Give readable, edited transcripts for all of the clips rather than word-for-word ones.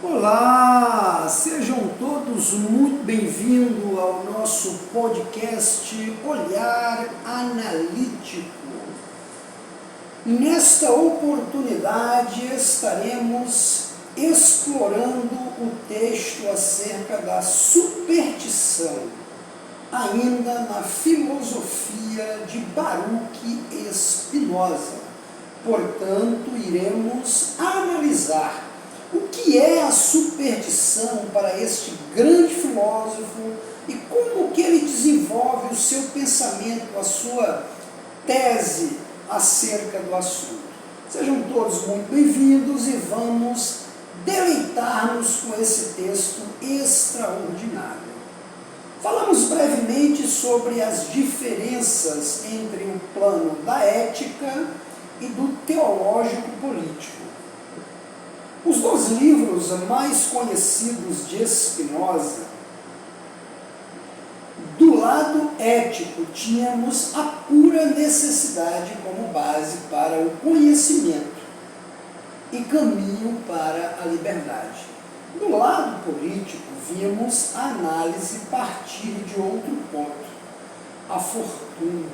Olá, sejam todos muito bem-vindos ao nosso podcast Olhar Analítico. Nesta oportunidade estaremos explorando o texto acerca da superstição, ainda na filosofia de Baruch Spinoza. Portanto, iremos analisar o que é a superstição para este grande filósofo e como que ele desenvolve o seu pensamento, a sua tese acerca do assunto. Sejam todos muito bem-vindos e vamos deleitar-nos com esse texto extraordinário. Falamos brevemente sobre as diferenças entre o plano da ética e do teológico político. Os dois livros mais conhecidos de Spinoza, do lado ético, tínhamos a pura necessidade como base para o conhecimento e caminho para a liberdade. Do lado político, vimos a análise partir de outro ponto. A fortuna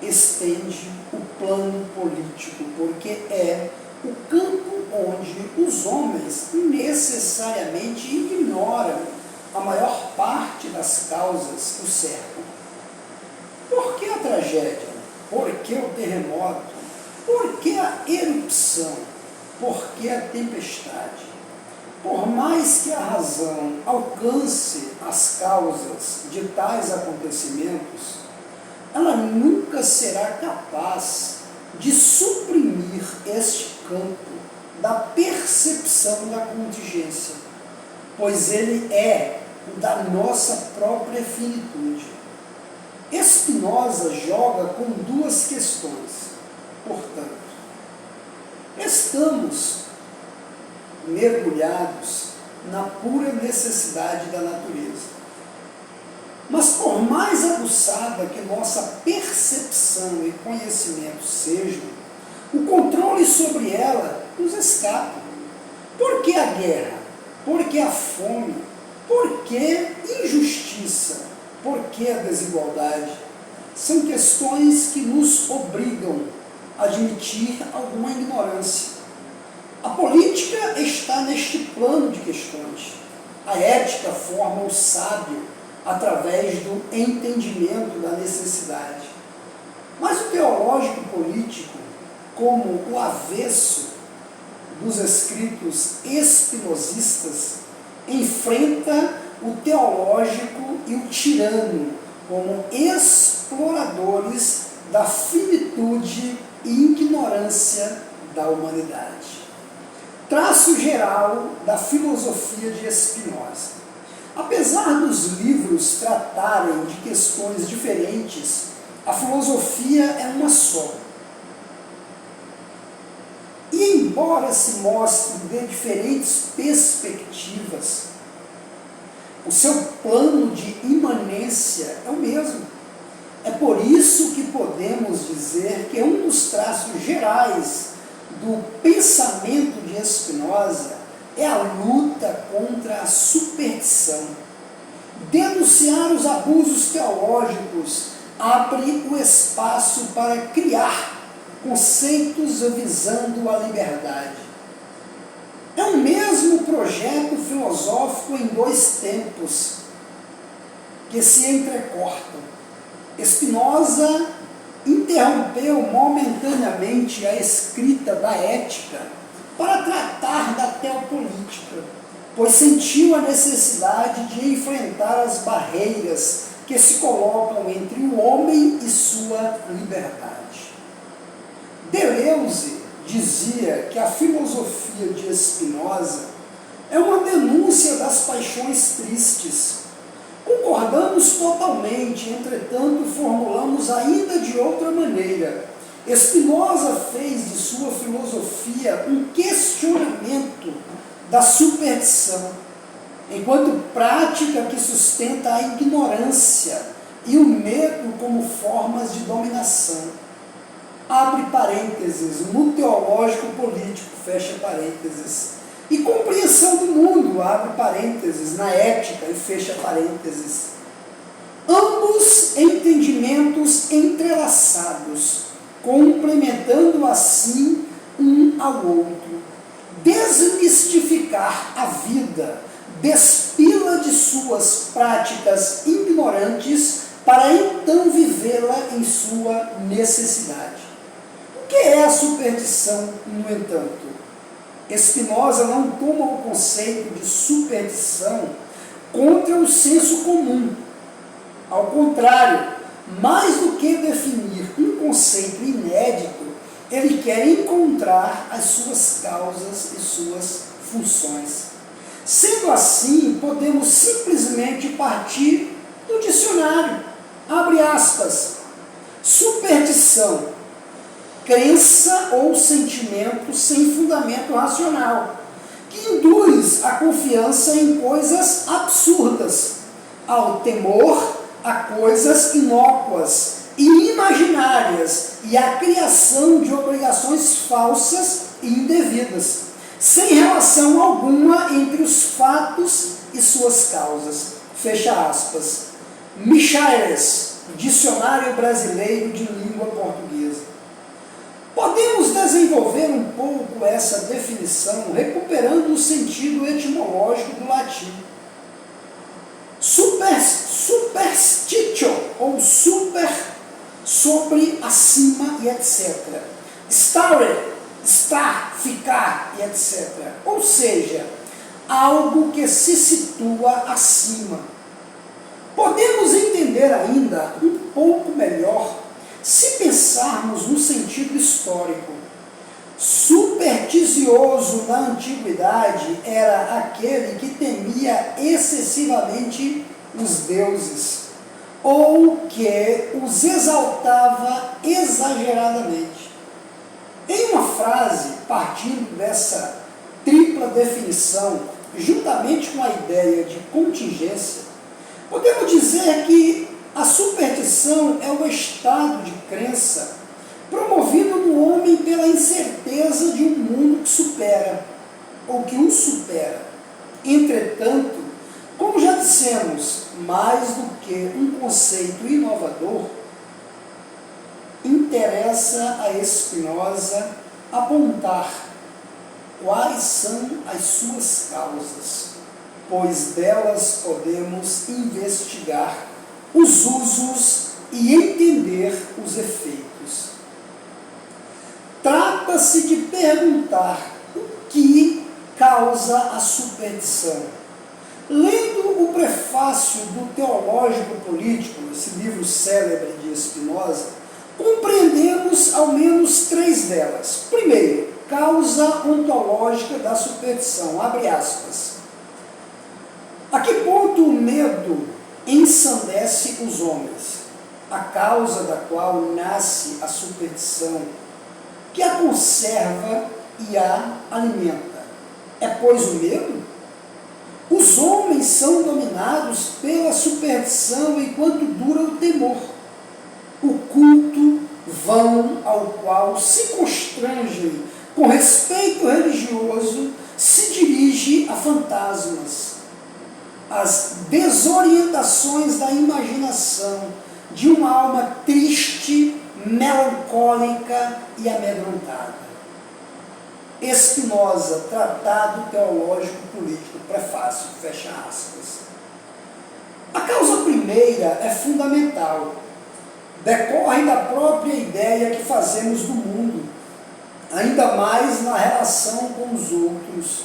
estende o plano político, porque é o campo onde os homens necessariamente ignoram a maior parte das causas que o cercam. Por que a tragédia? Por que o terremoto? Por que a erupção? Por que a tempestade? Por mais que a razão alcance as causas de tais acontecimentos, ela nunca será capaz de suprimir este campo da percepção da contingência, pois ele é o da nossa própria finitude. Spinoza joga com duas questões. Portanto, estamos mergulhados na pura necessidade da natureza. Mas por mais aguçada que nossa percepção e conhecimento sejam, o controle sobre ela nos escapa. Por que a guerra? Por que a fome? Por que injustiça? Por que a desigualdade? São questões que nos obrigam a admitir alguma ignorância. A política está neste plano de questões. A ética forma o sábio através do entendimento da necessidade. Mas o teológico político, como o avesso dos escritos espinosistas, enfrenta o teológico e o tirano como exploradores da finitude e ignorância da humanidade. Traço geral da filosofia de Spinoza. Apesar dos livros tratarem de questões diferentes, a filosofia é uma só. E embora se mostre de diferentes perspectivas, o seu plano de imanência é o mesmo. É por isso que podemos dizer que um dos traços gerais do pensamento de Spinoza é a luta contra a superstição. Denunciar os abusos teológicos abre o espaço para criar conceitos visando a liberdade. É o mesmo projeto filosófico em dois tempos que se entrecortam. Spinoza interrompeu momentaneamente a escrita da Ética para tratar da teopolítica, pois sentiu a necessidade de enfrentar as barreiras que se colocam entre o homem e sua liberdade. Deleuze dizia que a filosofia de Spinoza é uma denúncia das paixões tristes. Concordamos totalmente, entretanto, formulamos ainda de outra maneira. Spinoza fez de sua filosofia um questionamento da superstição, enquanto prática que sustenta a ignorância e o medo como formas de dominação. Abre parênteses, no teológico político, fecha parênteses. e compreensão do mundo, abre parênteses, na ética e fecha parênteses. Ambos entendimentos entrelaçados, complementando assim um ao outro. Desmistificar a vida, despila de suas práticas ignorantes para então vivê-la em sua necessidade. O que é a superstição, no entanto? Spinoza não toma o conceito de superstição contra o senso comum. Ao contrário, mais do que definir um conceito inédito, ele quer encontrar as suas causas e suas funções. Sendo assim, podemos simplesmente partir do dicionário. Abre aspas. Superstição, crença ou sentimento sem fundamento racional, que induz a confiança em coisas absurdas, ao temor a coisas inócuas e imaginárias e a criação de obrigações falsas e indevidas, sem relação alguma entre os fatos e suas causas. Fecha aspas. Michaelis, Dicionário Brasileiro de Língua Portuguesa. Podemos desenvolver um pouco essa definição recuperando o sentido etimológico do latim. Superstitio, ou super, sobre, acima e etc. Stare, estar, ficar e etc. Ou seja, algo que se situa acima. Podemos entender ainda um pouco melhor se pensarmos no sentido histórico. Supersticioso na antiguidade era aquele que temia excessivamente os deuses, ou que os exaltava exageradamente. Em uma frase, partindo dessa tripla definição, juntamente com a ideia de contingência, podemos dizer que a superstição é o estado de crença promovido no homem pela incerteza de um mundo que supera, ou que o supera. Entretanto, como já dissemos, mais do que um conceito inovador, interessa a Spinoza apontar quais são as suas causas, pois delas podemos investigar os usos e entender os efeitos. Trata-se de perguntar o que causa a superstição. Lendo o prefácio do Teológico Político, esse livro célebre de Spinoza, compreendemos ao menos três delas. Primeiro, causa ontológica da superstição, abre aspas. A que ponto o medo ensandece os homens, a causa da qual nasce a superstição, que a conserva e a alimenta? É, pois, o medo? Os homens são dominados pela superstição enquanto dura o temor. O culto vão ao qual se constrangem com respeito religioso se dirige a fantasmas. As desorientações da imaginação de uma alma triste, melancólica e amedrontada. Spinoza, Tratado Teológico Político, prefácio, fecha aspas. A causa primeira é fundamental. Decorre da própria ideia que fazemos do mundo, ainda mais na relação com os outros.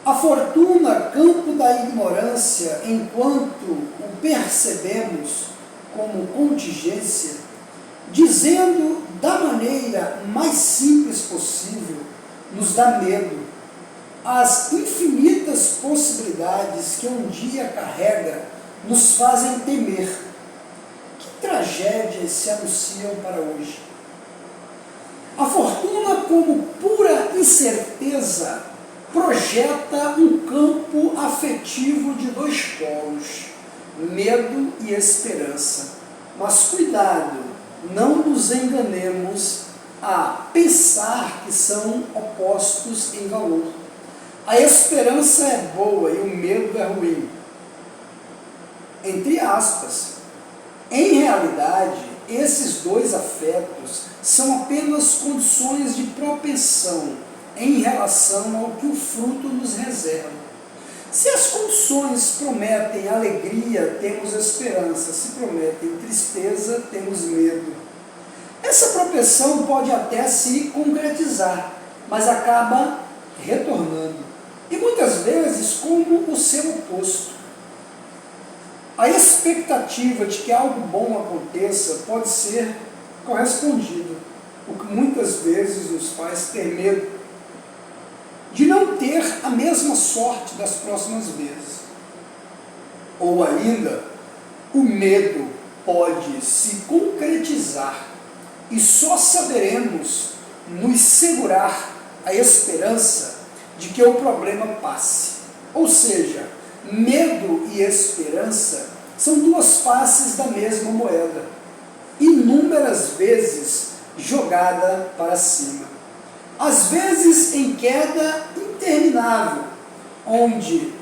A fortuna, campo da ignorância, enquanto o percebemos como contingência, dizendo da maneira mais simples possível, nos dá medo. As infinitas possibilidades que um dia carrega nos fazem temer. Que tragédias se anunciam para hoje? A fortuna, como pura incerteza, projeta um campo afetivo de dois polos, medo e esperança. Mas cuidado, não nos enganemos a pensar que são opostos em valor. A esperança é boa e o medo é ruim. Entre aspas. Em realidade, esses dois afetos são apenas condições de propensão em relação ao que o fruto nos reserva. Se as condições prometem alegria, temos esperança. Se prometem tristeza, temos medo. Essa propensão pode até se concretizar, mas acaba retornando. E muitas vezes como o seu oposto. A expectativa de que algo bom aconteça pode ser correspondida, o que muitas vezes nos faz ter medo de não ter a mesma sorte das próximas vezes. Ou ainda, o medo pode se concretizar e só saberemos nos segurar a esperança de que o problema passe. Ou seja, medo e esperança são duas faces da mesma moeda, inúmeras vezes jogada para cima. Às vezes em queda interminável, onde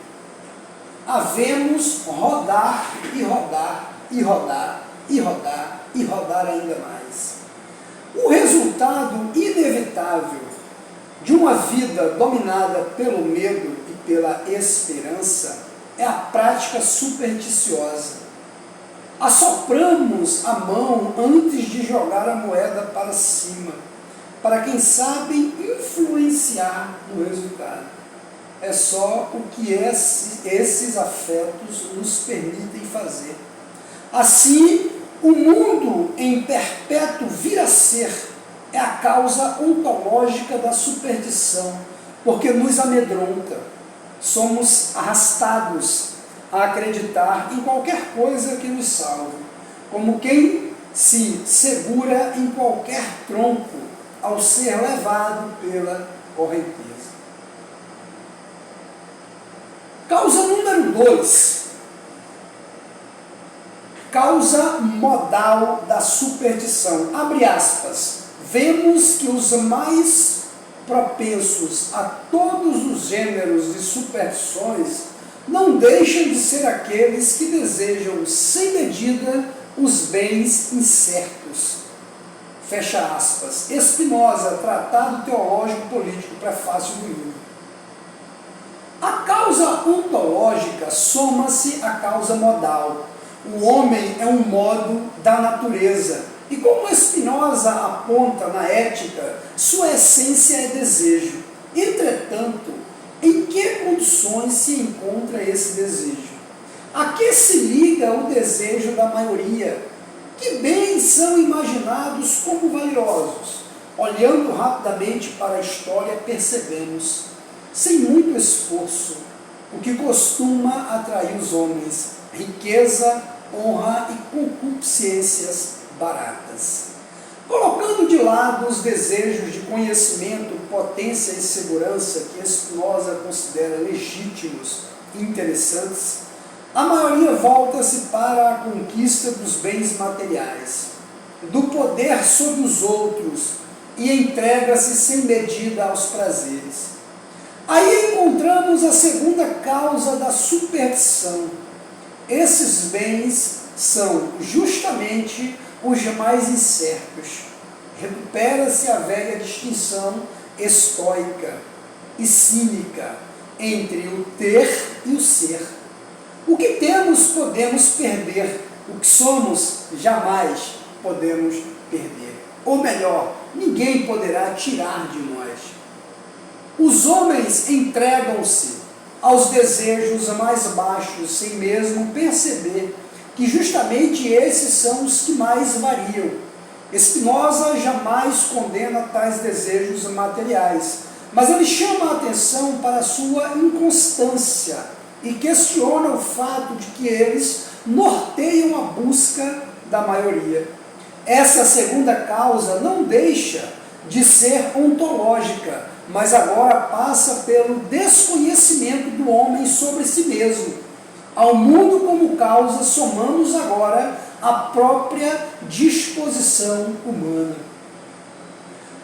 havemos rodar e rodar e rodar e rodar e rodar ainda mais. O resultado inevitável de uma vida dominada pelo medo e pela esperança é a prática supersticiosa. Assopramos a mão antes de jogar a moeda para cima, para quem sabe influenciar no resultado. É só o que esses afetos nos permitem fazer. Assim, o mundo em perpétuo vir a ser é a causa ontológica da superstição, porque nos amedronta. Somos arrastados a acreditar em qualquer coisa que nos salve, como quem se segura em qualquer tronco ao ser levado pela correnteza. Causa número 2. Causa modal da superstição. Abre aspas. Vemos que os mais propensos a todos os gêneros de superstições não deixam de ser aqueles que desejam sem medida os bens incertos. Fecha aspas. Spinoza, Tratado Teológico Político, Prefácio do livro. A causa ontológica soma-se à causa modal. O homem é um modo da natureza. E como Spinoza aponta na Ética, sua essência é desejo. Entretanto, em que condições se encontra esse desejo? A que se liga o desejo da maioria? Que bens são imaginados como valiosos? Olhando rapidamente para a história, percebemos, sem muito esforço, o que costuma atrair os homens: riqueza, honra e concupiscências baratas. Colocando de lado os desejos de conhecimento, potência e segurança que Spinoza considera legítimos e interessantes, a maioria volta-se para a conquista dos bens materiais, do poder sobre os outros e entrega-se sem medida aos prazeres. Aí encontramos a segunda causa da superstição. Esses bens são justamente os mais incertos. Recupera-se a velha distinção estoica e cínica entre o ter e o ser. O que temos podemos perder, o que somos jamais podemos perder. Ou melhor, ninguém poderá tirar de nós. Os homens entregam-se aos desejos mais baixos sem mesmo perceber que justamente esses são os que mais variam. Spinoza jamais condena tais desejos materiais, mas ele chama a atenção para a sua inconstância e questiona o fato de que eles norteiam a busca da maioria. Essa segunda causa não deixa de ser ontológica, mas agora passa pelo desconhecimento do homem sobre si mesmo. Ao mundo como causa, somamos agora a própria disposição humana.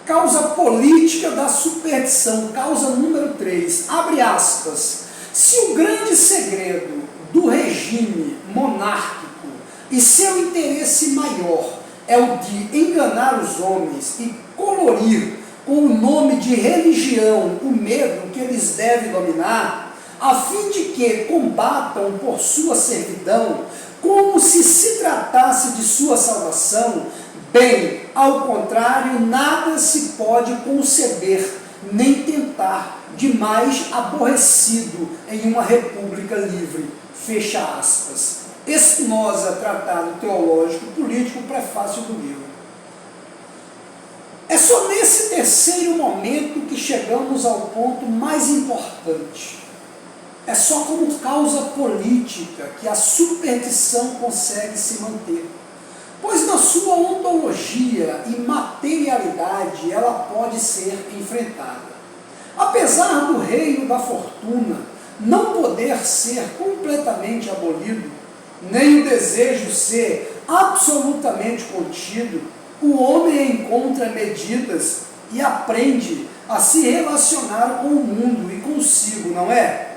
Causa política da superstição, causa número 3, abre aspas. Se o grande segredo do regime monárquico e seu interesse maior é o de enganar os homens e colorir com o nome de religião o medo que eles devem dominar, a fim de que combatam por sua servidão, como se tratasse de sua salvação, bem, ao contrário, nada se pode conceber, nem tentar, de mais aborrecido em uma república livre. Fecha aspas. Spinoza, Tratado Teológico Político, prefácio do livro. É só nesse terceiro momento que chegamos ao ponto mais importante. É só como causa política que a superstição consegue se manter. Pois na sua ontologia e materialidade ela pode ser enfrentada. Apesar do reino da fortuna não poder ser completamente abolido, nem o desejo ser absolutamente contido, o homem encontra medidas e aprende a se relacionar com o mundo e consigo, não é?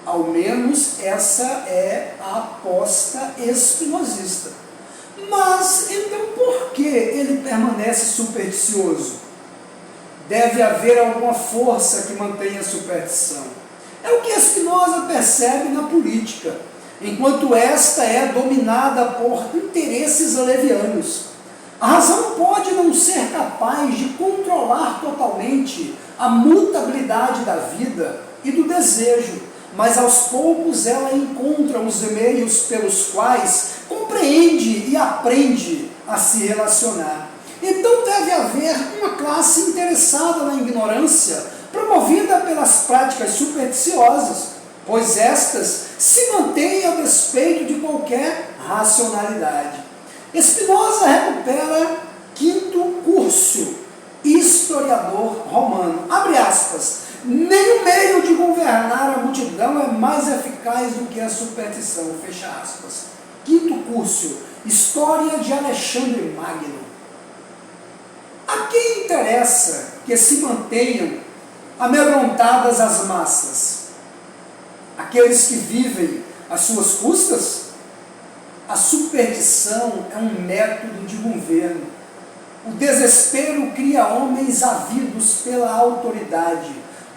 Ao menos essa é a aposta espinosista. Mas, então, por que ele permanece supersticioso? Deve haver alguma força que mantenha a superstição. É o que Spinoza percebe na política, enquanto esta é dominada por interesses levianos. A razão pode não ser capaz de controlar totalmente a mutabilidade da vida e do desejo, mas aos poucos ela encontra os meios pelos quais compreende e aprende a se relacionar. Então deve haver uma classe interessada na ignorância, promovida pelas práticas supersticiosas, pois estas se mantêm a despeito de qualquer racionalidade. Spinoza recupera Quinto Curcio, historiador romano. Abre aspas. Nem o meio de governar a multidão é mais eficaz do que a superstição. Fecha aspas. Quinto Curcio, História de Alexandre Magno. A quem interessa que se mantenham amedrontadas as massas? Aqueles que vivem às suas custas? A superstição é um método de governo. O desespero cria homens ávidos pela autoridade,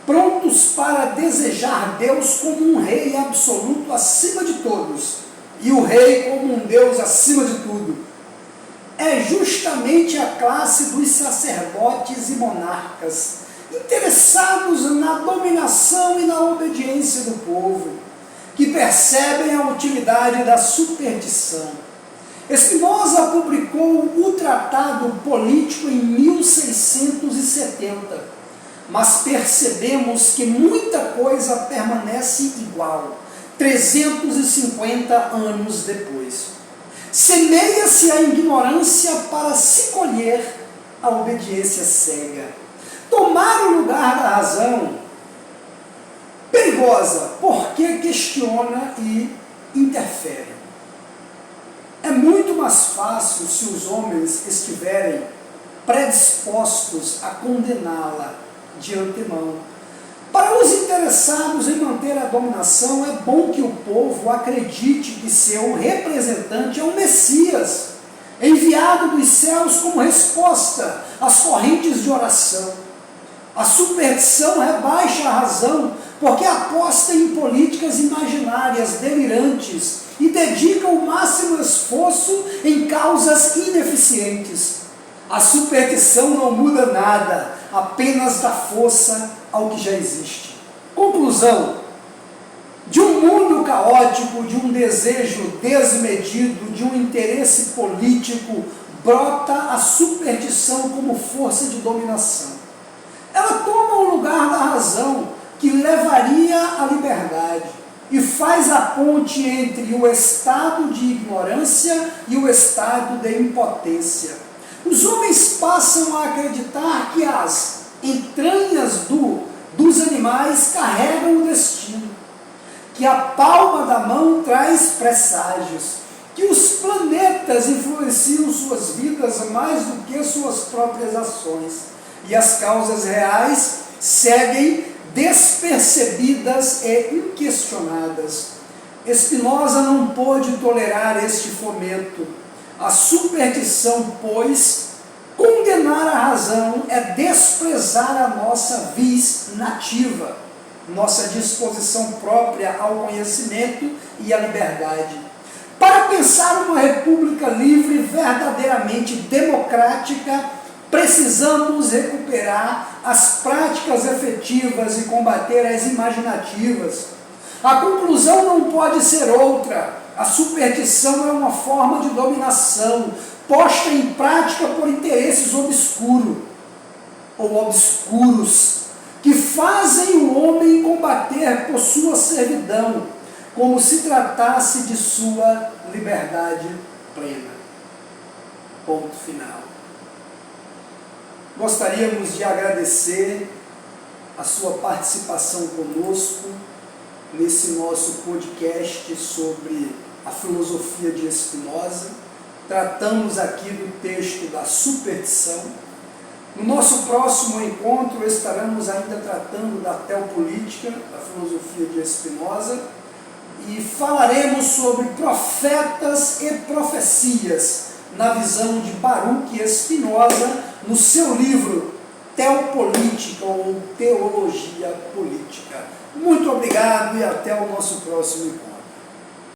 prontos para desejar Deus como um rei absoluto acima de todos, e o rei como um Deus acima de tudo. É justamente a classe dos sacerdotes e monarcas, interessados na dominação e na obediência do povo, que percebem a utilidade da superstição. Spinoza publicou o Tratado Político em 1670, mas percebemos que muita coisa permanece igual, 350 anos depois. Semeia-se a ignorância para se colher a obediência cega. Tomar o lugar da razão, perigosa, porque questiona e interfere. É muito mais fácil se os homens estiverem predispostos a condená-la de antemão. Para os interessados em manter a dominação, é bom que o povo acredite que seu representante é o Messias, enviado dos céus como resposta às correntes de oração. A superstição rebaixa a razão, porque aposta em políticas imaginárias, delirantes, e dedica o máximo esforço em causas ineficientes. A superstição não muda nada, apenas dá força ao que já existe. Conclusão: de um mundo caótico, de um desejo desmedido, de um interesse político, brota a superstição como força de dominação. Ela toma o lugar da razão, que levaria à liberdade, e faz a ponte entre o estado de ignorância e o estado de impotência. Os homens passam a acreditar que as entranhas dos animais carregam o destino, que a palma da mão traz presságios, que os planetas influenciam suas vidas mais do que suas próprias ações, e as causas reais seguem despercebidas e inquestionadas. Spinoza não pôde tolerar este fomento. A superstição, pois, condenar a razão é desprezar a nossa vis nativa, nossa disposição própria ao conhecimento e à liberdade. Para pensar uma república livre, verdadeiramente democrática, precisamos recuperar as práticas efetivas e combater as imaginativas. A conclusão não pode ser outra. A superstição é uma forma de dominação, posta em prática por interesses obscuros, que fazem o homem combater por sua servidão, como se tratasse de sua liberdade plena. Ponto final. Gostaríamos de agradecer a sua participação conosco nesse nosso podcast sobre a filosofia de Spinoza. Tratamos aqui do texto da superstição. No nosso próximo encontro estaremos ainda tratando da teopolítica, da filosofia de Spinoza, e falaremos sobre profetas e profecias na visão de Baruch Spinoza no seu livro Teopolítica ou Teologia Política. Muito obrigado e até o nosso próximo encontro.